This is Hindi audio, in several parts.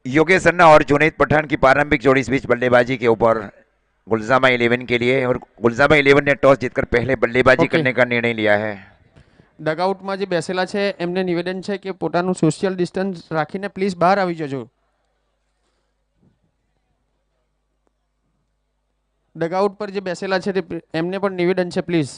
योगेश अन्ना और जुनैद पठान की प्रारंभिक जोड़ी इस बीच बल्लेबाजी के ऊपर गुलजामा 11 के लिए, और गुलजामा 11 ने टॉस जीतकर पहले बल्लेबाजी ओके, करने का निर्णय लिया है। ડગઆઉટમાં જે બેસેલા છે એમને નિવેદન છે કે પોતાનું સોશિયલ ડિસ્ટન્સ રાખીને પ્લીઝ બહાર આવી જજો. ડગઆઉટ પર જે બેસેલા છે એમને પણ નિવેદન છે પ્લીઝ.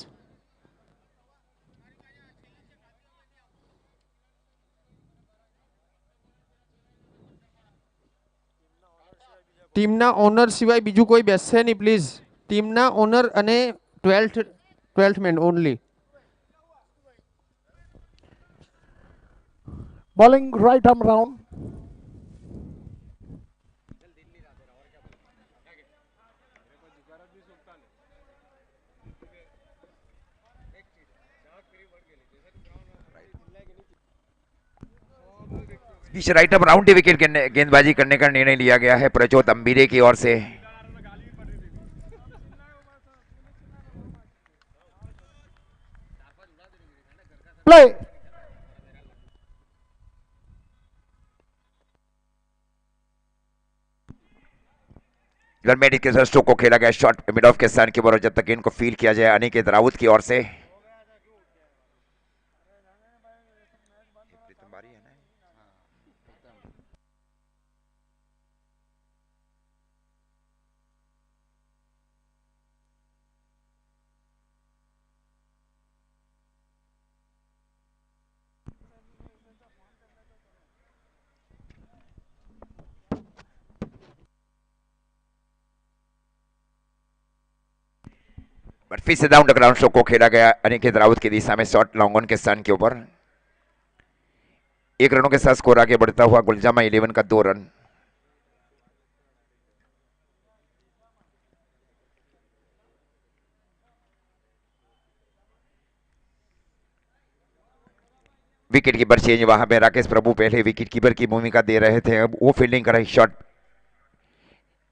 ટીમના ઓનર સિવાય બીજું કોઈ બેસશે નહીં પ્લીઝ. ટીમના ઓનર અને 12th man only. Bowling right arm round. बीच राइट अप राउंड विकेट गेंदबाजी करने का निर्णय लिया गया है प्रज्योत अंबीरे की ओर से। Play. गलमेट के स्ट्रोक को खेला गया शॉट मिड ऑफ के स्थान के ऊपर, जब तक इनको फील किया जाए अनिकेत राउत की ओर से। बट फिर से डाउन द ग्राउंड स्ट्रोक को खेला गया अनिकेत राउत की दिशा में शॉट लॉन्ग ऑन के स्थान के ऊपर। 1 रनों के साथ स्कोर आगे बढ़ता हुआ गुलजामा 11 का 2 रन। विकेट कीपर चेंज, वहां पे राकेश प्रभु पहले विकेट कीपर की भूमिका दे रहे थे, अब वो फील्डिंग कर रहे। शॉट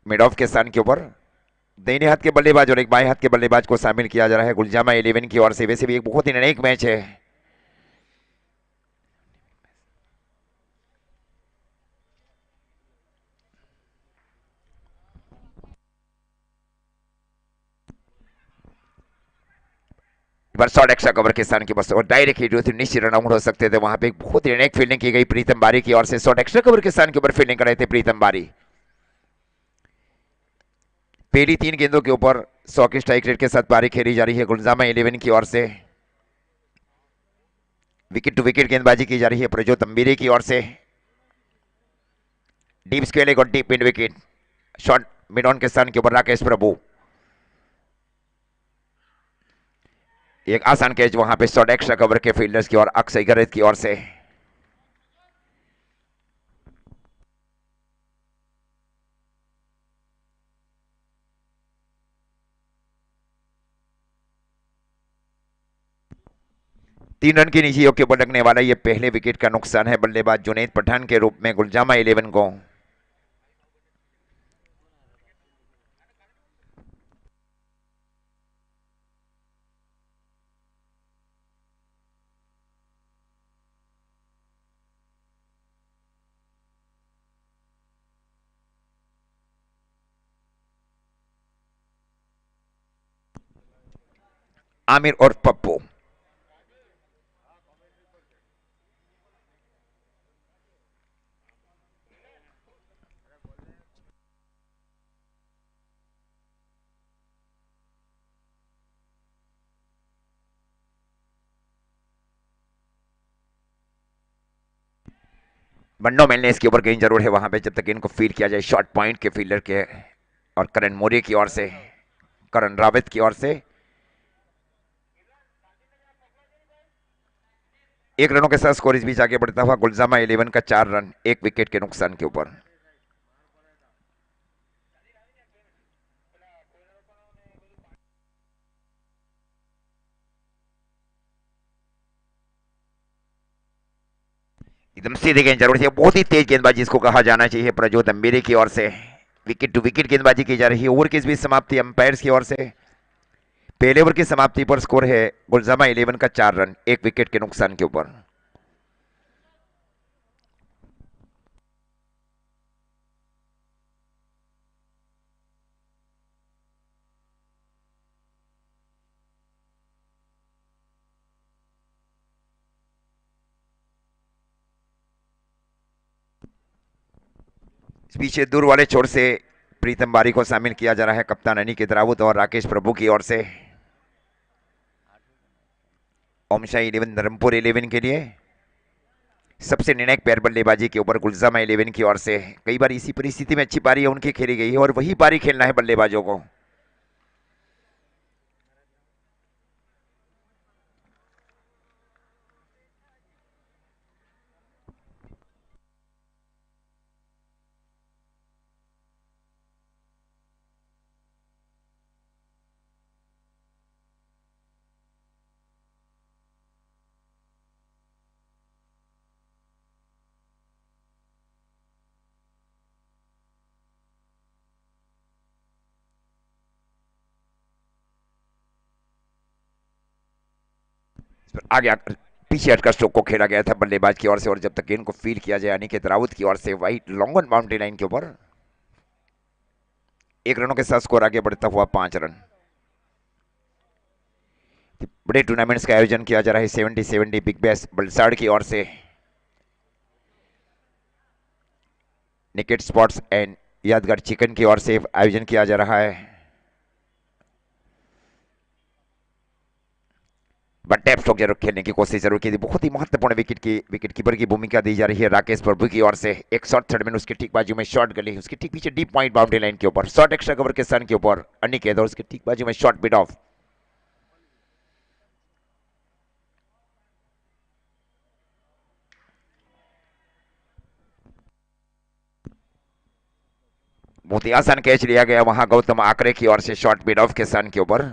मिड ऑफ के स्थान के ऊपर दाहिने हाथ के बल्लेबाज और एक बाएं हाथ के बल्लेबाज को शामिल किया जा रहा है गुलजामा 11 की ओर से। वैसे भी एक बहुत ही निर्णायक मैच है। शॉट एक्स्ट्रा कवर के स्थान के बस और डायरेक्ट हिट हुई थी, निश्चित रन आउट हो सकते थे। वहां पे एक बहुत ही निर्णायक फील्डिंग की गई प्रीतम बारी की ओर से। शॉट एक्स्ट्रा कवर के स्थान के ऊपर फील्डिंग कर रहे थे प्रीतम बारी। पहली 3 गेंदों के ऊपर 100 की स्ट्राइक रेट के साथ पारी खेली जा रही है गुलजामा 11 की ओर से। विकेट टू विकेट गेंदबाजी की जा रही है प्रज्योत अंबीरे की ओर से। डीप स्क्वेयर और deep mid wicket. Shot mid on के स्थान के ऊपर राकेश प्रभु। एक आसान कैच वहां पे शॉट एक्स्ट्रा कवर के फील्डर्स की ओर अक्षय गरज की ओर से। तीन रन की नीचे योग के ऊपर लगने वाला ये पहले विकेट का नुकसान है बल्लेबाज जुनैद पठान के रूप में गुलजामा 11 को। आमिर और पप्पू बंडो मिलने इसके ऊपर कहीं जरूर है वहां पे, जब तक इनको फील किया जाए शॉर्ट पॉइंट के फील्डर के और करण मौर्य की ओर से, करण रावत की ओर से। 1 रनों के साथ स्कोर इस बीच आगे बढ़ता हुआ गुलजामा 11 का 4 रन 1 विकेट के नुकसान के ऊपर। एकदम सीधे गेंद जरूर है, बहुत ही तेज गेंदबाजी इसको कहा जाना चाहिए प्रज्योत अंबीरे की ओर से। विकेट टू विकेट गेंदबाजी की जा रही है। ओवर की इस बीच समाप्ति अंपायर्स की ओर से। पहले ओवर की समाप्ति पर स्कोर है गुलजामा 11 का 4 रन, 1 विकेट के नुकसान के ऊपर। पीछे दूर वाले छोर से प्रीतम बारी को शामिल किया जा रहा है कप्तान अनिकेत राउत और राकेश प्रभु की ओर से। ओम शाही 11 धर्मपुर 11 के लिए सबसे निर्णायक पैर बल्लेबाजी के ऊपर गुलजामा 11 की ओर से। कई बार इसी परिस्थिति में अच्छी पारी उनकी खेली गई है और वही पारी खेलना है बल्लेबाजों को। आगे आकर पीछे हटकर स्ट्रोक को खेला गया था बल्लेबाज की ओर से और जब तक गेंद को फील किया जाए अनिकेत राउत की ओर से white long on boundary line के ऊपर 1 रनों के साथ स्कोर आगे बढ़ता हुआ 5 रन। बड़े टूर्नामेंट्स का आयोजन किया जा रहा है 70 बिग बैश वलसाड़ की ओर से। निकेट स्पॉट्स एंड यादगार चिकन की ओर से आयोजन किया जा रहा है। बट टैप स्ट्रोक जरूर खेलने की कोशिश जरूर की थी। बहुत ही महत्वपूर्ण विकेट कीपर की भूमिका दी जा रही है राकेश प्रभु की ओर से। एक शॉट थर्ड में उसके ठीक बाजू में शॉट गली, उसके ठीक पीछे डीप पॉइंट बाउंड्री लाइन के ऊपर शॉट एक्स्ट्रा कवर के सन के ऊपर अनिकेत और उसके ठीक बाजू में शॉट बिट ऑफ। बहुत ही आसान कैच लिया गया वहां गौतम आकरे की ओर से शॉट बिट ऑफ के सन के ऊपर।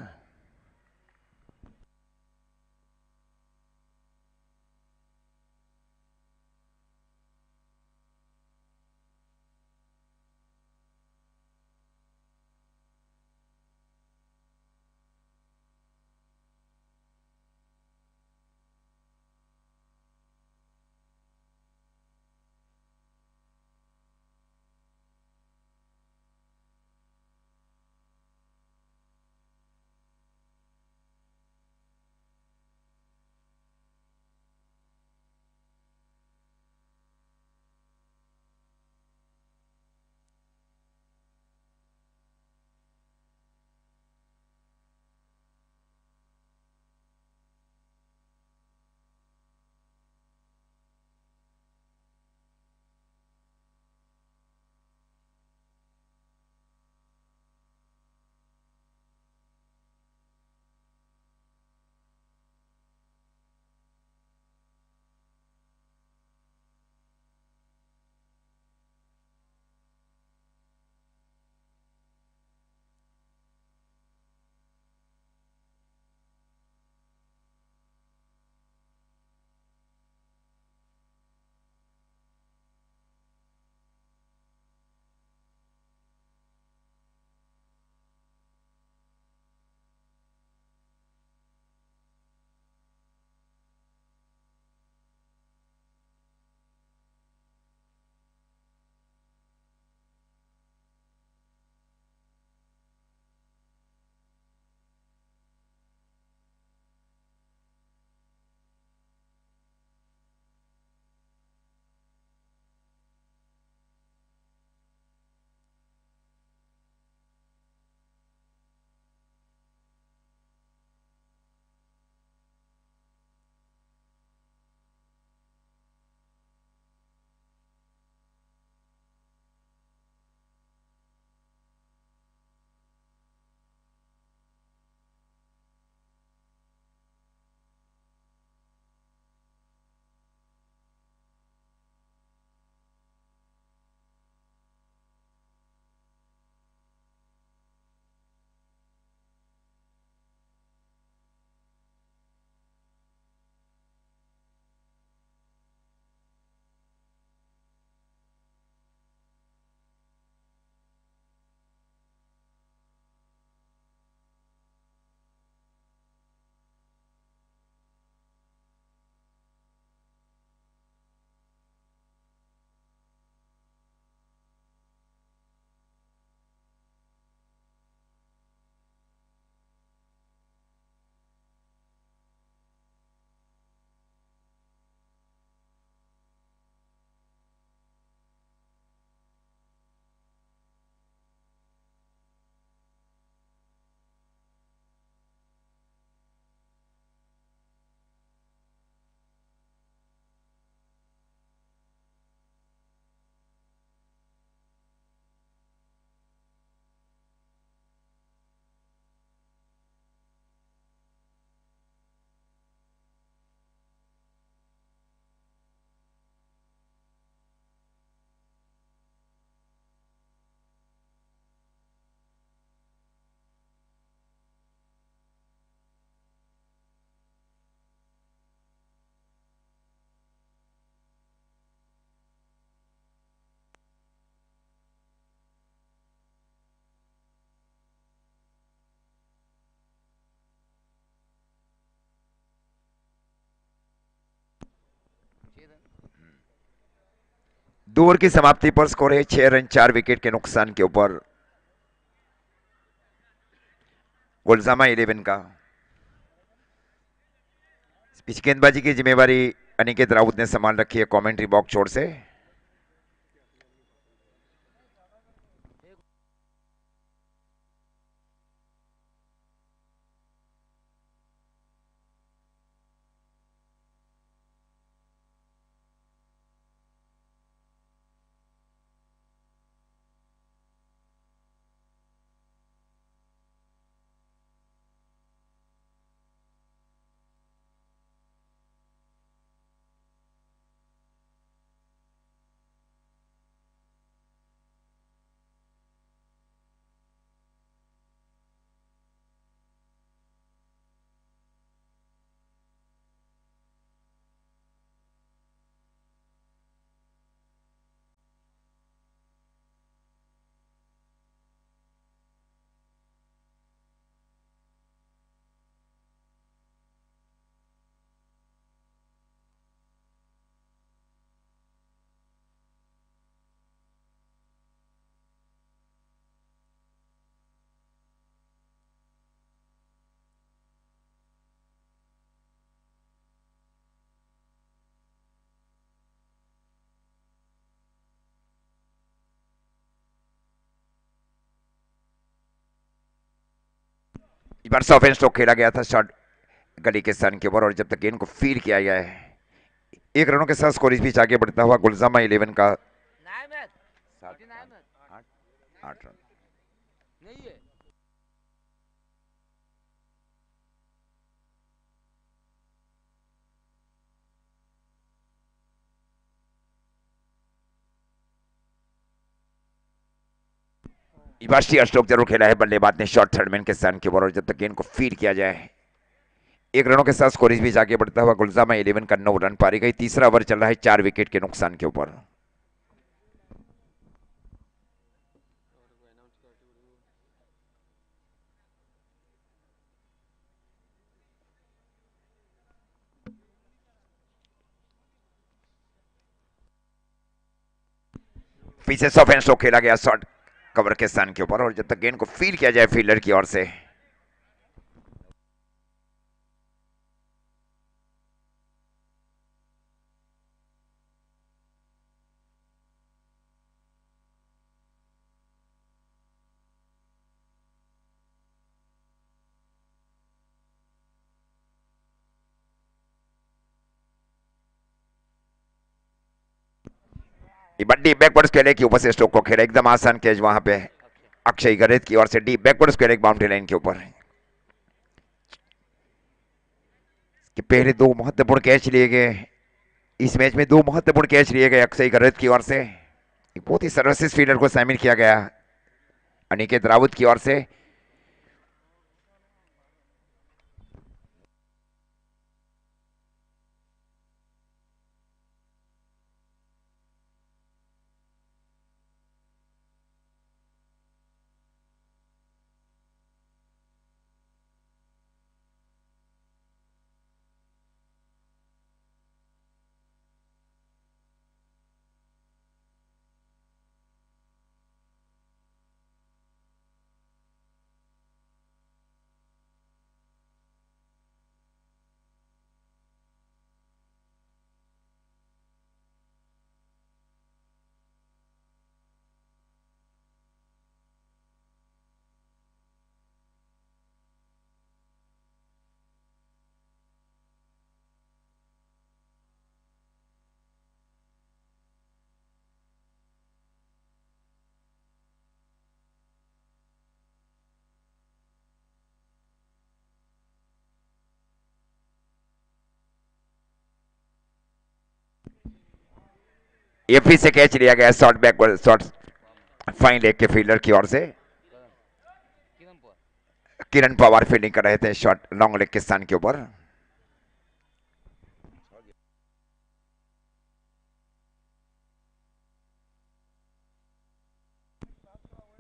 2 ओवर की समाप्ति पर स्कोर है 6 रन 4 विकेट के नुकसान के ऊपर गुलजामा 11 का। पिच गेंदबाजी की जिम्मेवारी अनिकेत राउत ने संभाल रखी है कमेंट्री बॉक्स छोर से। बार ऑफ एंड स्ट्रोक खेला गया था शॉट गली के सन के ऊपर और जब तक गेंद को फील किया गया है 1 रनों के साथ स्कोर इस बीच आगे बढ़ता हुआ गुलजामा 11 का 8 रन। इबाशी स्ट्रोक जरूर खेला है बल्लेबाज ने शॉट थर्डमैन के सन के ऊपर और जब तक गेंद को फील किया जाए 1 रनों के साथ स्कोर इस बीच आगे बढ़ता हुआ गुलजामा 11 का 9 रन पारी गई। तीसरा ओवर चल रहा है 4 विकेट के नुकसान के ऊपर। पीछे ऑफ एंड स्ट्रोक खेला गया शॉट कवर के सन के ऊपर और जब तक गेंद को फील किया जाए फील्डर की ओर से डीप बैकवर्ड्स खेले की ऊपर से स्ट्रोक को खेला एकदम आसान कैच वहां पे अक्षय गरेत की ओर से डीप बैकवर्ड्स खेले बाउंड्री लाइन के ऊपर कि पहले 2 महत्वपूर्ण कैच लिए गए इस मैच में 2 महत्वपूर्ण कैच लिए गए अक्षय गरेत की ओर से। एक बहुत ही सर्वश्रेष्ठ फील्डर को शामिल किया गया अनिकेत राउत की ओर से। ये फिर से कैच लिया गया short backward short fine leg के फील्डर की ओर से। किरण पवार फील्डिंग कर रहे थे शॉर्ट लॉन्ग लेग के स्थान के ऊपर।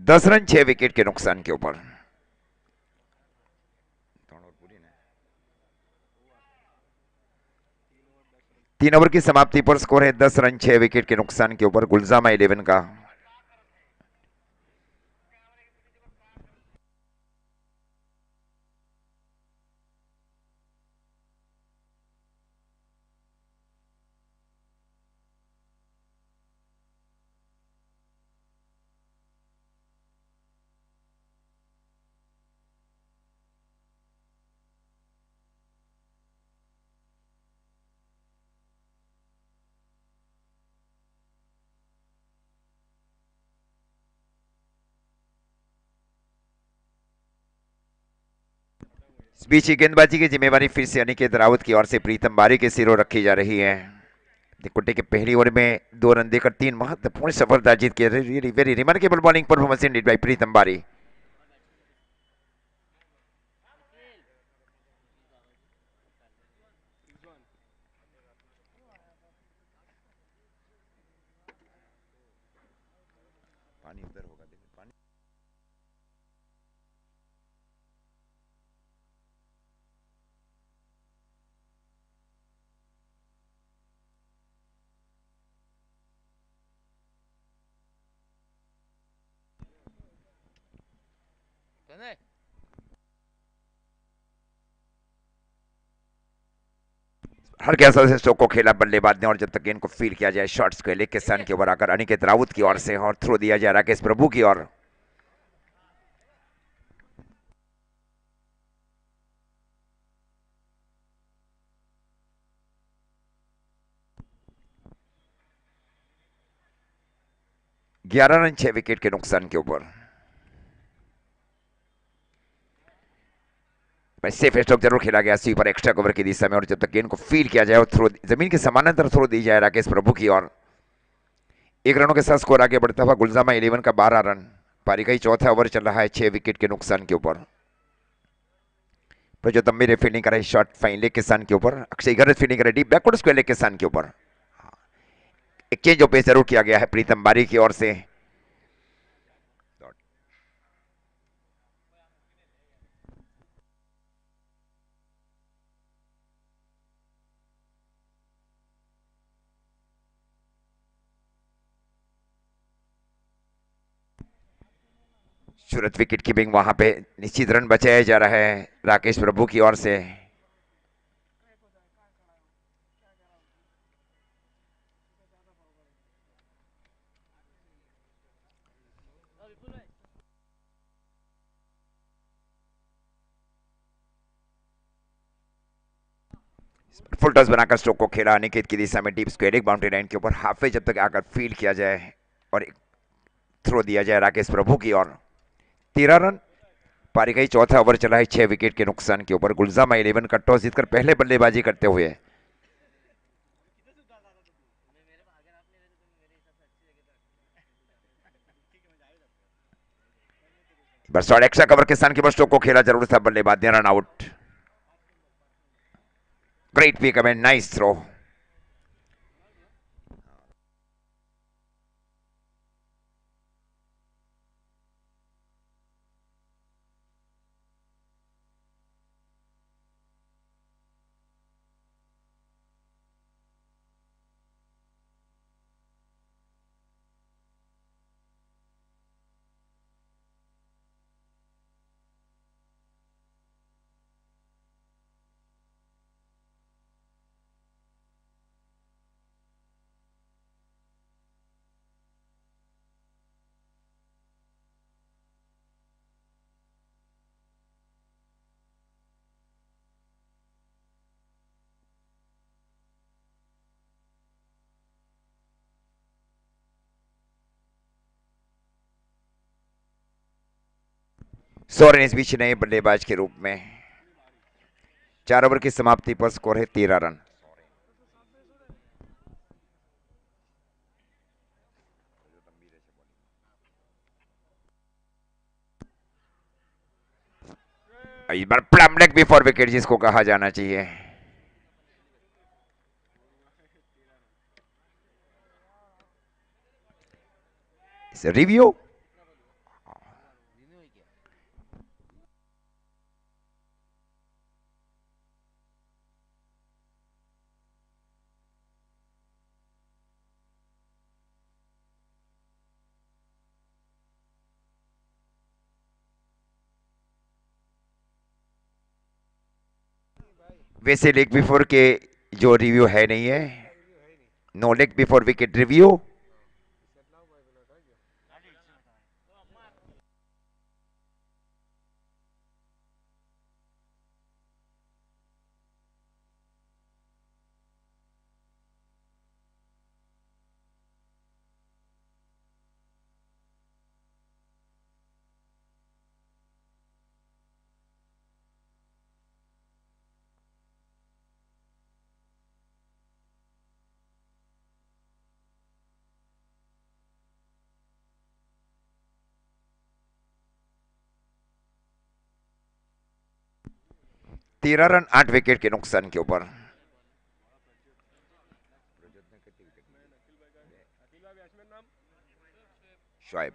दस रन 6 विकेट के नुकसान के ऊपर। 3 ओवर की समाप्ति पर स्कोर है 10 रन 6 विकेट के नुकसान के ऊपर गुलजामा 11 का। इस बीच ही गेंदबाजी की जिम्मेवारी फिर से अनिकेत राउत की ओर से प्रीतम बारी के सिरों रखी जा रही है। कुट्टे के पहली ओवर में 2 रन देकर 3 महत्वपूर्ण सफलता जीत के very remarkable bowling performance indeed by Pritam Bari. पानी उधर होगा, पानी हल्के असर से स्ट्रोक को खेला बल्लेबाज ने और जब तक गेंद को फील किया जाए शॉट्स के लेग के सन के ओवर आकर अनिकेत राउत की ओर से और थ्रो दिया जाए राकेश प्रभु की ओर। ग्यारह रन 6 विकेट के नुकसान के ऊपर सेफ स्ट्रोक जरूर खेला गया स्वीपर एक्स्ट्रा कवर की दिशा में और जब तक गेंद को फील किया जाए और थ्रो जमीन के समानांतर थ्रो दी जाए राकेश प्रभु की ओर। 1 रनों के साथ स्कोर आगे बढ़ता हुआ गुलजामा 11 का 12 रन। पारी का ही चौथा ओवर चल रहा है 6 विकेट के नुकसान के ऊपर। जो तंबीर फील्डिंग कर रहे शॉट फाइन लेग के सन के ऊपर। अक्षय गरज फील्डिंग कर रहे डीप बैकवर्ड स्क्वायर लेग के सन के ऊपर। एक चेंज ऑफ पेस जरूर किया गया है प्रीतम बारी की ओर से। सूरत विकेट कीपिंग वहां पे निश्चित रन बचाया जा रहा है राकेश प्रभु की ओर से। फुल टॉस बनाकर स्ट्रोक को खेला अनिकेत की दिशा में डीप स्क्वायर एक बाउंड्री लाइन के ऊपर हाफ वे जब तक आकर फील्ड किया जाए और थ्रो दिया जाए राकेश प्रभु की ओर। 13 रन। पारी का ही चौथा ओवर चला है 6 विकेट के नुकसान के ऊपर गुलजामा 11 का टॉस जीतकर पहले बल्लेबाजी करते हुए। शॉट एक्स्ट्रा कवर के सन के बाद स्ट्रोक को खेला जरूर था बल्लेबाज ने run out. Great pick up and nice throw. Soren इस बीच नए बल्लेबाज के रूप में। 4 ओवर की समाप्ति पर स्कोर है 13 रन। इस बार प्लम लेग बिफोर विकेट जिसको कहा जाना चाहिए। रिव्यू वैसे लेग बिफोर के जो रिव्यू है नहीं है, no leg before wicket review. तेरह रन 8 विकेट के नुकसान के ऊपर। शोएब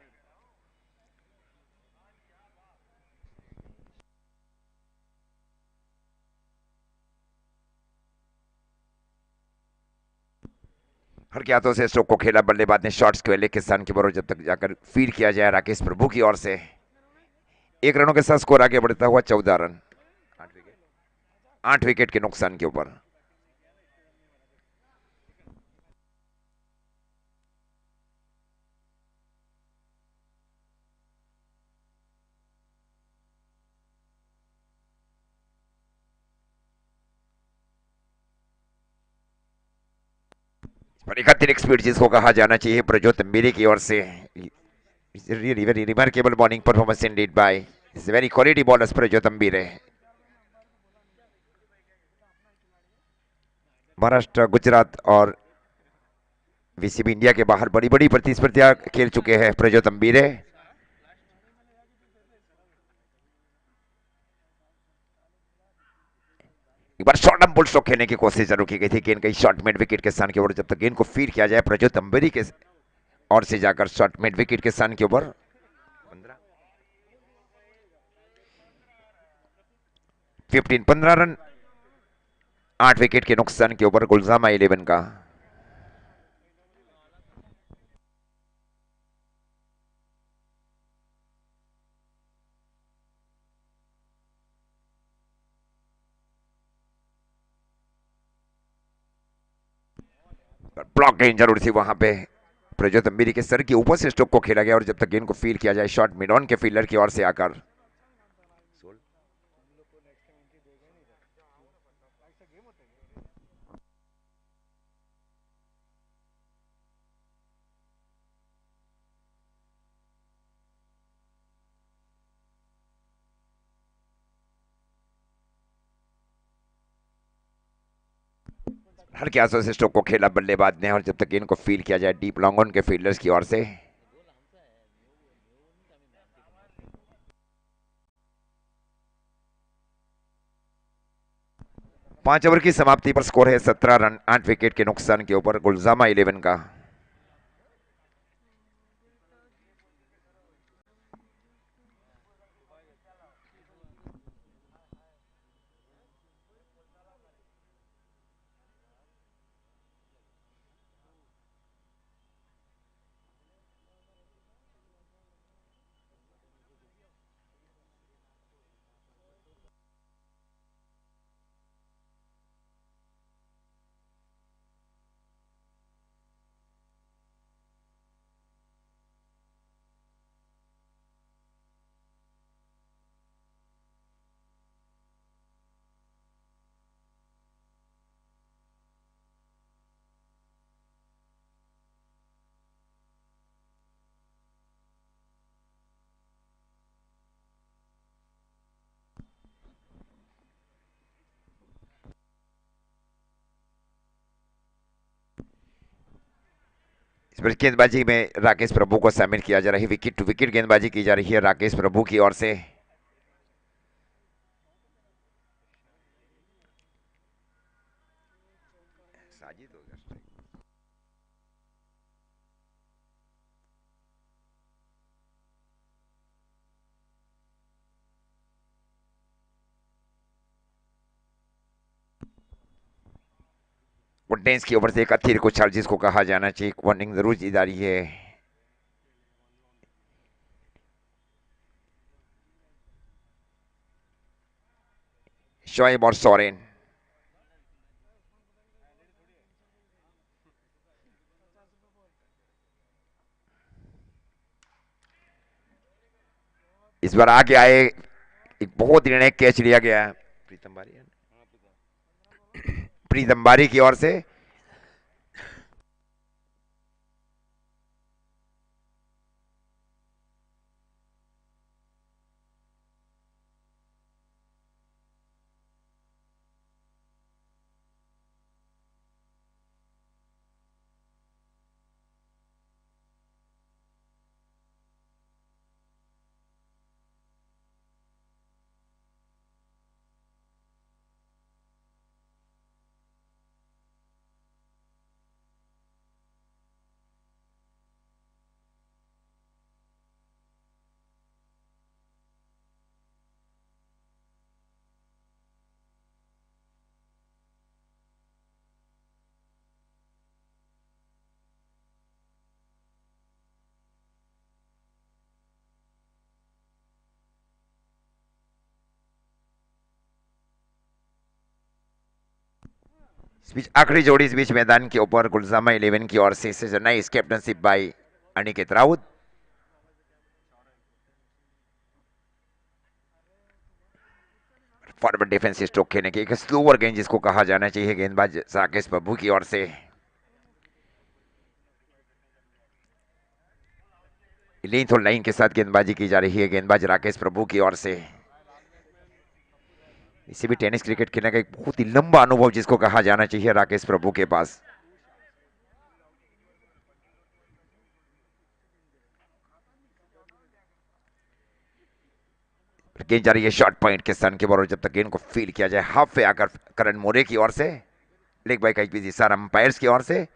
हल्के हाथों से स्ट्रोक को खेला, बल्लेबाज ने शॉट्स के लेग के स्थान के ऊपर, जब तक जाकर फीड किया जाए राकेश प्रभु की ओर से। 1 रनों के साथ स्कोर आगे बढ़ता हुआ 14 रन 8 विकेट के नुकसान के ऊपर। पर 31 स्पीड जिसको कहा जाना चाहिए प्रज्योत तंबीरे की ओर से। really very remarkable bowling performance indeed by is very quality bowlers Prajyot तंबीरे। Maharashtra, Gujarat और वीसीबी इंडिया के बाहर बड़ी बड़ी प्रतिस्पर्धियां खेल चुके हैं प्रज्योत तंबीरे। एक बार शॉर्ट एंड बुल स्ट्रोक खेलने की कोशिश जरूर की गई थी, गेंद कहीं शॉर्ट मिड विकेट के स्थान के ऊपर, जब तक गेंद को फीड किया जाए प्रज्योत तंबीरे के और से जाकर शॉर्ट मिड विकेट के स्थान के ऊपर। 15 रन 8 विकेट के नुकसान के ऊपर गुलजामा 11 का। ब्लॉक गेंद जरूर थी वहां पे, प्रज्योत तंबीरे के सर के ऊपर से स्ट्रोक को खेला गया और जब तक गेंद को फील किया जाए शॉट मिड ऑन के फील्डर की ओर से आकर। हल्के हाथों से स्ट्रोक को खेला बल्लेबाज ने और जब तक गेंद को फील किया जाए डीप लॉन्ग ऑन के फील्डर्स की ओर से। 5 ओवर की समाप्ति पर स्कोर है 17 रन 8 विकेट के नुकसान के ऊपर गुलजामा 11 का। इस पर गेंदबाजी में राकेश प्रभु को शामिल किया जा रहा है, विकेट टू विकेट गेंदबाजी की जा रही है राकेश प्रभु की ओर से। वुडनेस की ओवर से एक अतिरिक्त उछाल जिसको कहा जाना चाहिए, वार्निंग जरूर दी जा रही है। शोएब और सोरेन इस बार आगे आए, एक बहुत निर्णायक कैच लिया गया प्रीतम बारी की ओर से। इस बीच आखिरी जोड़ी इस बीच मैदान के ऊपर गुलजामा 11 की ओर से nice captainship by Aniket Raut. Forward defence stroke खेलने की एक स्लोअर गेंद जिसको कहा जाना चाहिए गेंदबाज राकेश प्रभु की ओर से। लेंथ और लाइन के साथ गेंदबाजी की जा रही है गेंदबाज राकेश प्रभु की ओर से। इसे भी टेनिस क्रिकेट खेलने का एक बहुत ही लंबा अनुभव जिसको कहा जाना चाहिए राकेश प्रभु के पास। गेंद जा रही है शॉर्ट पॉइंट के सन के बराबर, जब तक गेंद को फील किया जाए हाफ पे आकर करण मोरे की ओर से। लेग बाय का एक इशारा अंपायर्स की ओर से।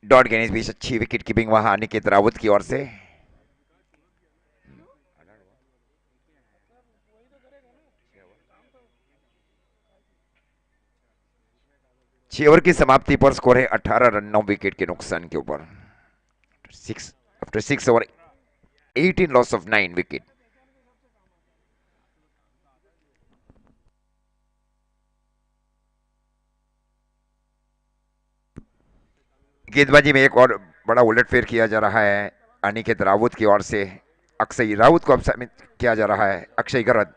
डॉट गेंद इस बीच अच्छी विकेट कीपिंग वहां अनिकेत रावत की ओर से। 6 ओवर की समाप्ति पर स्कोर है 18 रन 9 विकेट के नुकसान के ऊपर। 6 after 6 over 18 loss of 9 wicket. गेंदबाजी में एक और बड़ा उलटफेर किया जा रहा है अनिकेत रावत की ओर से। अक्षय राउत को अब शामिल किया जा रहा है, अक्षय गरद।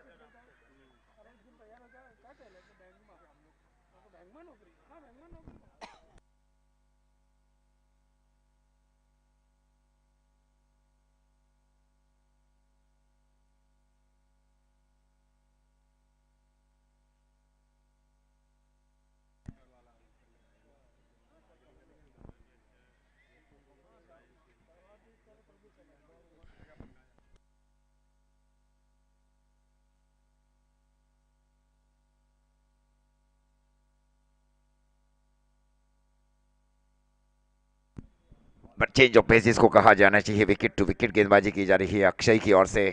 चेंज ऑफ पेस को कहा जाना चाहिए, विकेट टू विकेट गेंदबाजी की जा रही है अक्षय की ओर से।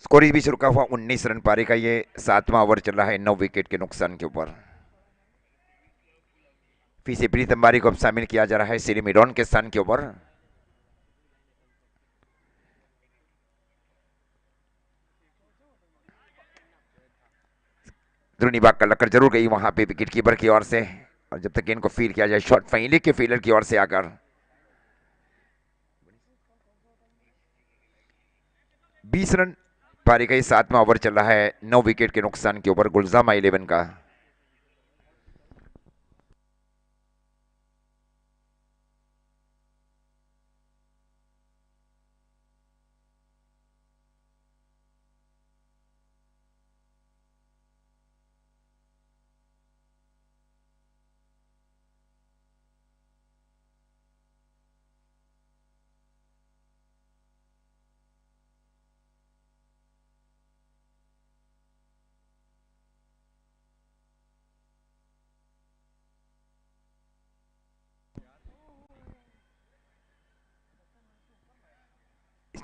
स्कोर इस बीच रुका हुआ 19 रन पारी का। ये 7वां ओवर चल रहा है 9 विकेट के नुकसान के ऊपर। फिर से प्रीतम बारी को अब शामिल किया जा रहा है श्री मिडॉन के स्थान के ऊपर। ध्रुनी बाग का लक्कड़ जरूर गई वहां पे विकेट कीपर की ओर से, और जब तक गेंद को फील किया जाए शॉट फाइनली के फील्डर की ओर से आकर 20 रन पारी का 7वां ओवर चल रहा है 9 विकेट के नुकसान के ऊपर गुलजामा 11 का।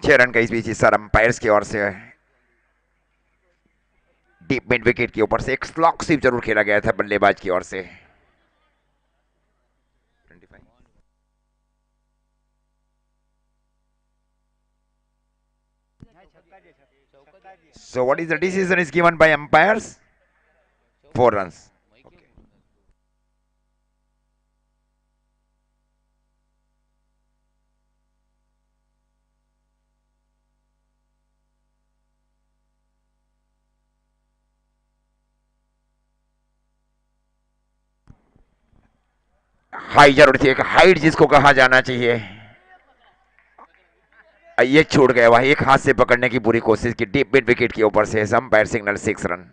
छह रन का इस बीच इशारा अंपायर्स की ओर से डीप मिड विकेट के ऊपर से एक स्लॉक स्वीप जरूर खेला गया था बल्लेबाज की ओर से। So what is the decision is given by umpires? 4 runs. Okay. High जरूर थी, एक हाइट जिसको कहा जाना चाहिए, ये छूट गया। वह एक हाथ से पकड़ने की पूरी कोशिश की डीप मिड विकेट के ऊपर से। Umpire signal 6 run.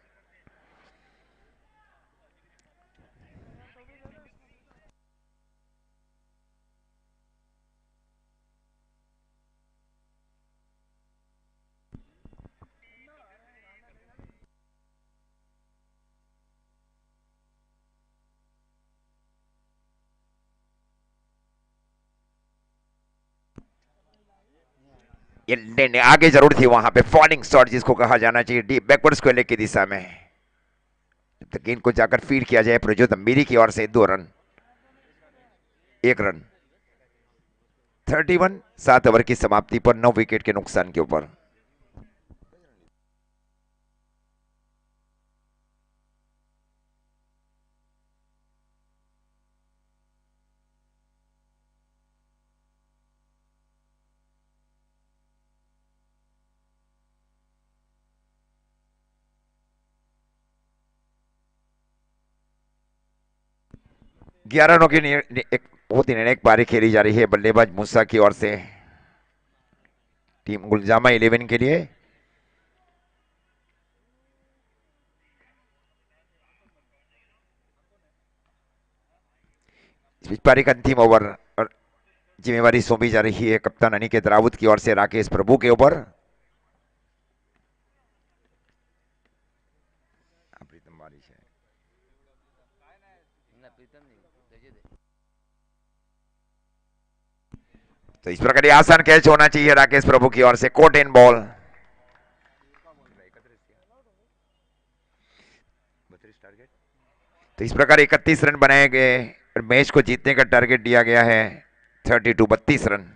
ये आगे जरूर थी वहां पे फॉलिंग शॉट जिसको कहा जाना चाहिए डीप बैकवर्ड स्क्वायर की दिशा में। जब तक गेंद को जाकर फीड किया जाए प्रज्योत अम्बीरी की ओर से 2 रन 1 रन। 31 7 ओवर की समाप्ति पर 9 विकेट के नुकसान के ऊपर। ग्यारह रनों की एक बहुत ही निर्णायक पारी खेली जा रही है बल्लेबाज मूसा की ओर से टीम गुलजामा 11 के लिए। इस बीच पारी का अंतिम ओवर और जिम्मेवारी सौंपी जा रही है कप्तान अनिकेत राउत की ओर से राकेश प्रभु के ऊपर। तो इस प्रकार आसान कैच होना चाहिए राकेश प्रभु की ओर से। Caught and bowled. तो इस प्रकार 31 रन बनाए गए और मैच को जीतने का टारगेट दिया गया है 32 रन।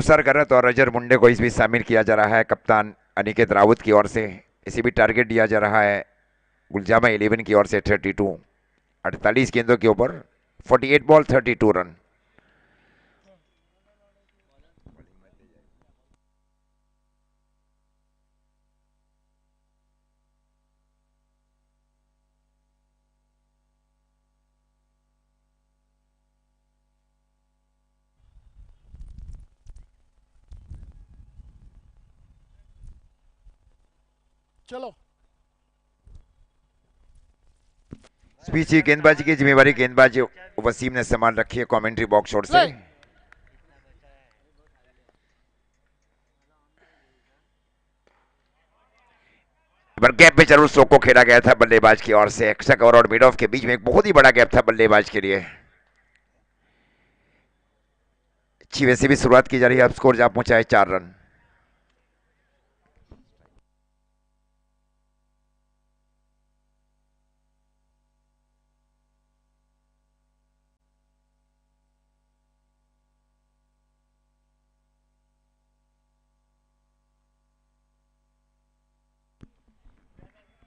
तुषार गहलोत और अजहर मुंडे को इस बीच शामिल किया जा रहा है कप्तान अनिकेत राउत की ओर से। इसी भी टारगेट दिया जा रहा है गुलजामा 11 की ओर से 32, 48 गेंदों के ऊपर 48 बॉल 32 रन। चलो इस बीच ही गेंदबाजी की जिम्मेवारी गेंदबाज वसीम ने संभाल रखी है कमेंट्री बॉक्स ओर से। Play. पर गैप में जरूर स्ट्रोक को खेला गया था बल्लेबाज की ओर से। एक्स्ट्रा कवर और मिड ऑफ के बीच में एक बहुत ही बड़ा गैप था बल्लेबाज के लिए। अच्छी वैसे भी शुरुआत की जा रही है, अब स्कोर जा पहुंचा है 4 रन।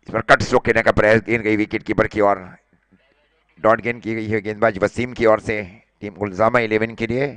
इस पर कट स्ट्रोक खेलने का प्रयास, गेंद गई विकेट कीपर की ओर। डॉट गेंद की गई है गेंदबाज वसीम की ओर से टीम गुलजामा 11 के लिए।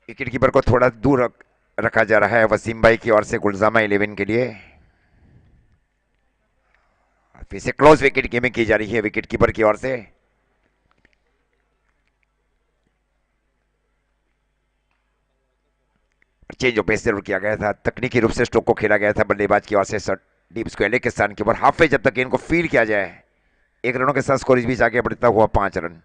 विकेट कीपर को थोड़ा दूर रखा जा रहा है वसीम भाई की ओर से गुलजामा 11 के लिए। फिर से क्लोज विकेट गेमिंग की जा रही है विकेट कीपर की ओर से। चेंज ऑफ पेस जरूर किया गया था, तकनीकी रूप से स्ट्रोक को खेला गया था बल्लेबाज की ओर से। शॉट डीप स्क्वायर के स्थान के ऊपर हाफ वे जब तक इनको फील किया जाए, 1 रनों के साथ स्कोर इस बीच आगे बढ़ता हुआ 5 रन।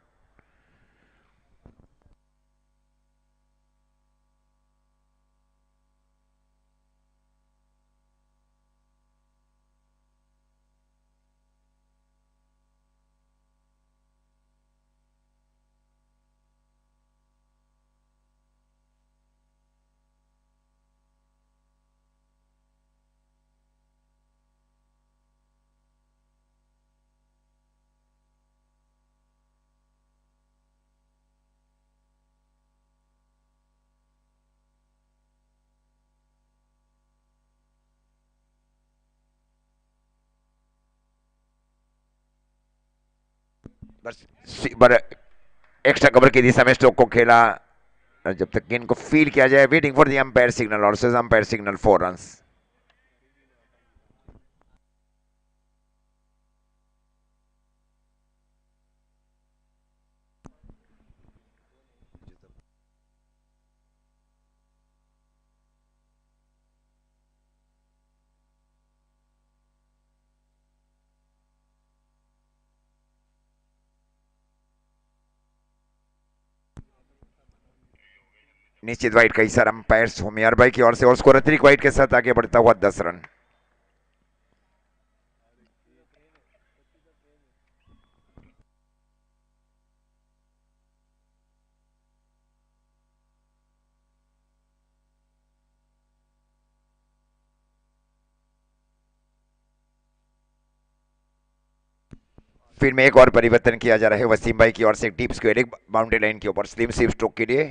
बस एक्स्ट्रा कवर की दिशा में स्ट्रोक को खेला, जब तक गेंद को फील किया जाए। Waiting for the umpire signal और अंपायर सिग्नल 4 रन्स। निश्चित वाइट का इशारा अंपायर होमियार भाई की ओर से और स्कोर अतिरिक्त वाइट के साथ आगे बढ़ता हुआ 10 रन। फिर में एक और परिवर्तन किया जा रहा है वसीम भाई की ओर से। डीप स्क्वायर बाउंड्री लाइन के ऊपर स्लिम स्वीप स्ट्रोक के लिए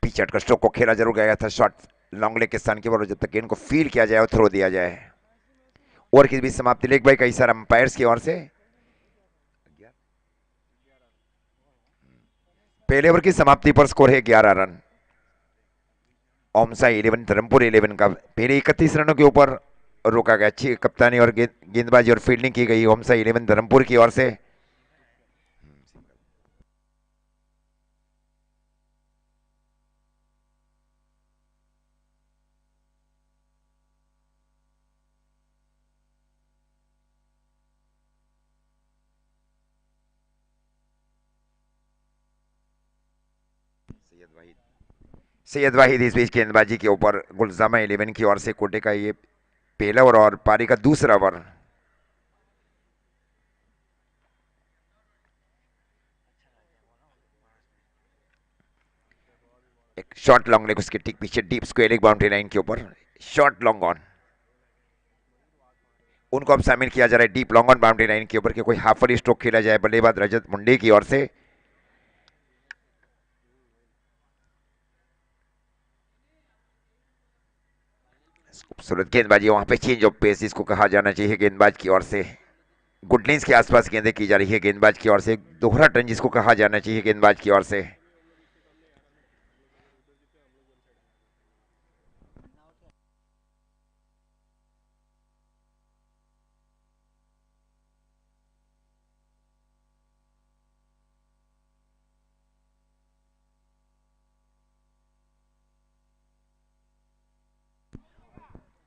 पिच हटकर स्ट्रोक को खेला जरूर गया था शॉट लॉन्ग लेग के स्थान के ऊपर। जब तक गेंद को फील किया जाए और थ्रो दिया जाए। ओवर की भी समाप्ति लेग भाई का इशारा अंपायर्स की ओर से। पहले ओवर की समाप्ति पर स्कोर है 11 रन। ओमसा 11 धर्मपुर 11 का पहले 31 रनों के ऊपर रोका गया। अच्छी कप्तानी और गेंदबाजी और फील्डिंग की गई ओमसा 11 धर्मपुर की ओर से। सैयद वाहिद इस बीच गेंदबाजी के ऊपर गुलजामा 11 की ओर से कोटे का ये पहला ओवर और पारी का दूसरा ओवर। एक शॉर्ट लॉन्ग लेग उसके ठीक पीछे डीप स्क्वायर एक बाउंड्री लाइन के ऊपर शॉर्ट लॉन्ग ऑन, उनको अब शामिल किया जा रहा है deep long on boundary line के ऊपर कि कोई हाफर स्ट्रोक खेला जाए बल्लेबाज रजत मुंडे की ओर से। खूबसूरत गेंदबाजी वहां पे चेंज ऑफ पेस इसको कहा जाना चाहिए गेंदबाज की ओर से। गुडलिंस के आसपास गेंदें की जा रही है गेंदबाज की ओर से, दोहरा टर्न जिसको कहा जाना चाहिए गेंदबाज की ओर से।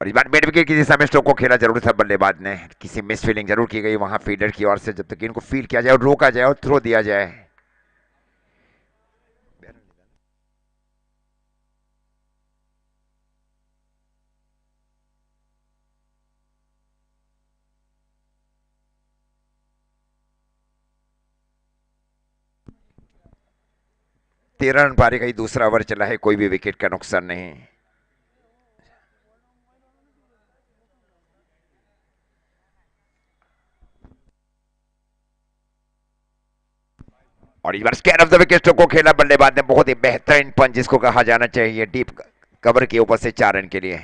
और इस बार मिड विकेट की दिशा में स्ट्रोक को खेला जरूर था बल्लेबाज ने, किसी मिस फील्डिंग जरूर की गई वहां फील्डर की ओर से, जब तक इनको फील किया जाए और रोका जाए और थ्रो दिया जाए। तेरह रन पारी का ही दूसरा ओवर चला है, कोई भी विकेट का नुकसान नहीं। और इस बार scan of the wicket stroke को खेला बल्लेबाज ने, बहुत ही बेहतरीन पंच जिसको कहा जाना चाहिए डीप कवर के ऊपर से 4 रन के लिए।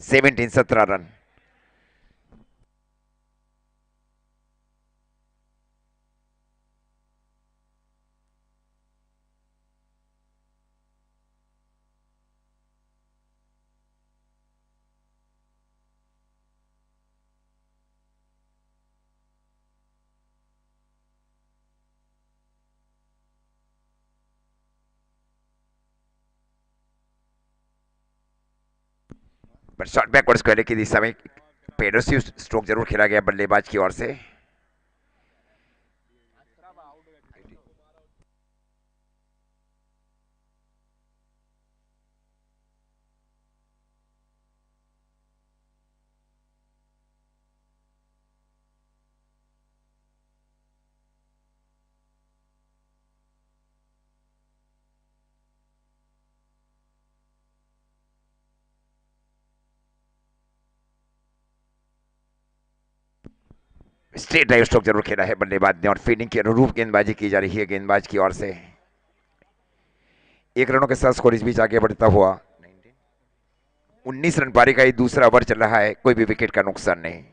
17 रन। पर शॉट बैकवर्ड स्क्वायर की दिशा में पेडोसी स्ट्रोक जरूर खेला गया बल्लेबाज की ओर से। स्ट्रेट ड्राइव स्ट्रोक जरूर खेला है बल्लेबाज ने और फील्डिंग के अनुरूप गेंदबाजी की जा रही है गेंदबाज की ओर से। 1 रनों के साथ स्कोर इस बीच आगे बढ़ता हुआ 19 रन पारी का ही दूसरा ओवर चल रहा है, कोई भी विकेट का नुकसान नहीं।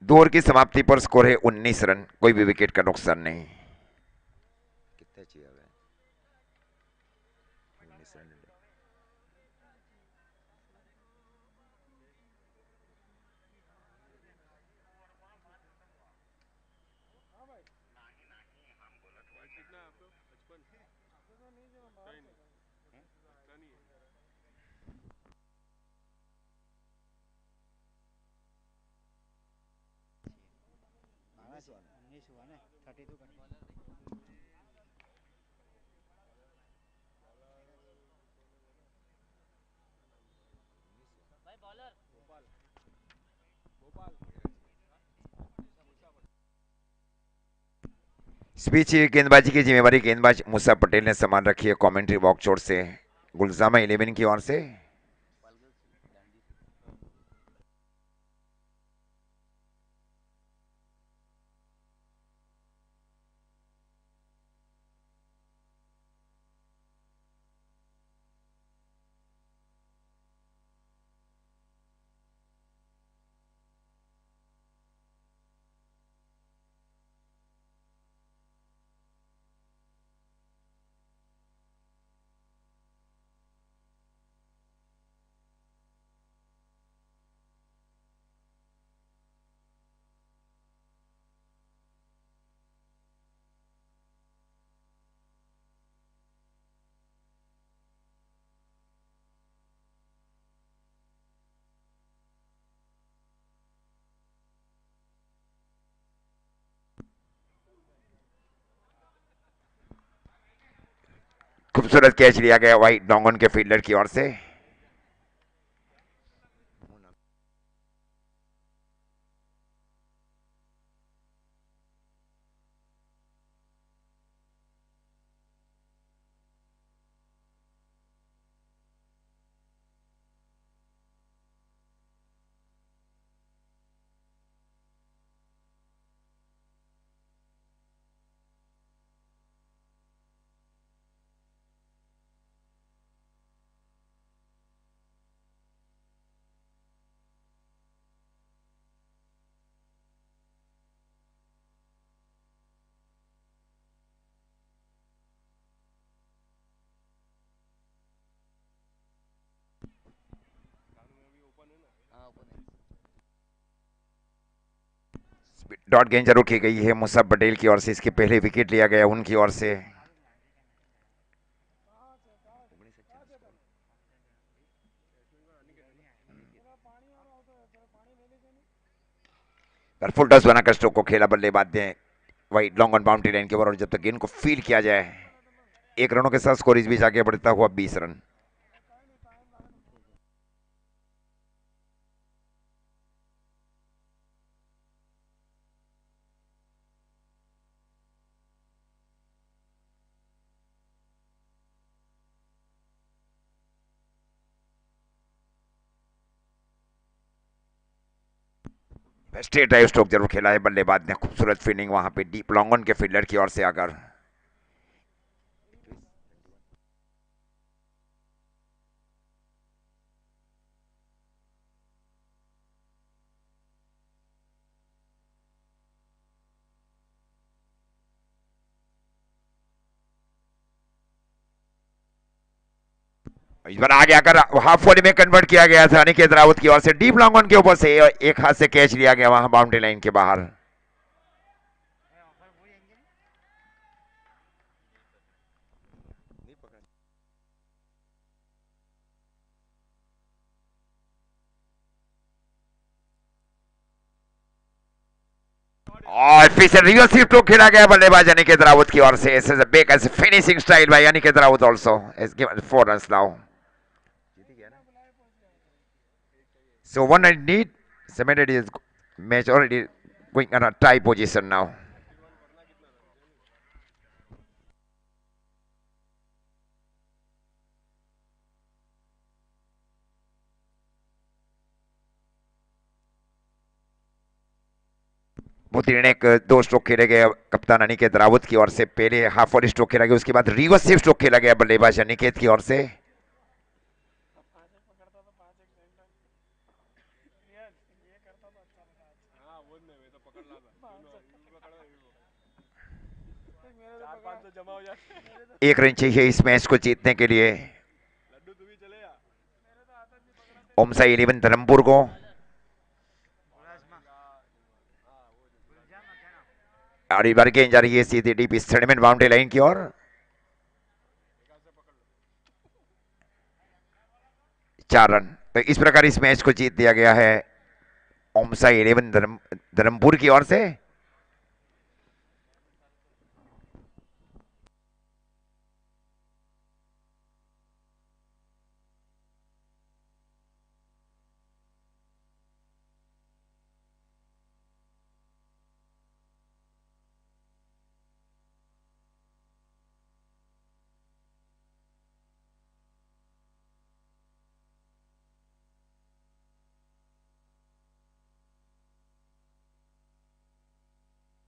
दो ओवर की समाप्ति पर स्कोर है 19 रन, कोई भी विकेट का नुकसान नहीं। कितने चाहिए अब? 19 रन। इस बीच गेंदबाजी की जिम्मेवारी गेंदबाज मूसा पटेल ने संभाल रखी है कमेंट्री बॉक्स चोट से गुलजामा 11 की ओर से। खूबसूरत कैच लिया गया वाइड लॉन्ग ऑन के फील्डर की ओर से। डॉट गेंद जरूर की गई है मुसब पटेल की ओर से, इसके पहले विकेट लिया गया उनकी ओर से। फुल टॉस बनाकर स्ट्रोक को खेला बल्लेबाज ने wide long on boundary line के ऊपर, और जब तक गेंद को फील किया जाए 1 रनों के साथ स्कोर इस बीच आगे बढ़ता हुआ 20 रन। स्ट्रेट ड्राइव स्ट्रोक जरूर खेला है बल्लेबाज ने, खूबसूरत फील्डिंग वहां पे डीप लॉन्ग ऑन के फील्डर की ओर से आकर। इस बार आगे आकर हाफ वॉली में कन्वर्ट किया गया था अनिकेत रावत की ओर से, डीप लॉन्ग ऑन के ऊपर से एक हाथ से कैच लिया गया वहां बाउंड्री लाइन के बाहर। और फिर से रिवर्स स्ट्रोक खेला गया बल्लेबाज अनिकेत रावत की ओर से। This is a big edge finishing style by Aniket Rawat also has given 4 runs now. So one I need cemented is match already going on a tie position now. बहुत निर्णायक 2 स्ट्रोक खेले गए कप्तान अनिकेत रावत की ओर से। पहले हाफ वॉली स्ट्रोक खेला गया, उसके बाद रिवर्स स्ट्रोक खेला गया बल्लेबाज अनिकेत की ओर से। एक रन चाहिए इस मैच को जीतने के लिए ओमसाई 11 धर्मपुर को। और इस बार गेंद जा रही है सीधी डीप स्टेडियम बाउंड्री लाइन की ओर। चार रन। तो इस प्रकार इस मैच को जीत दिया गया है ओमसाई 11 धर्मपुर की ओर से।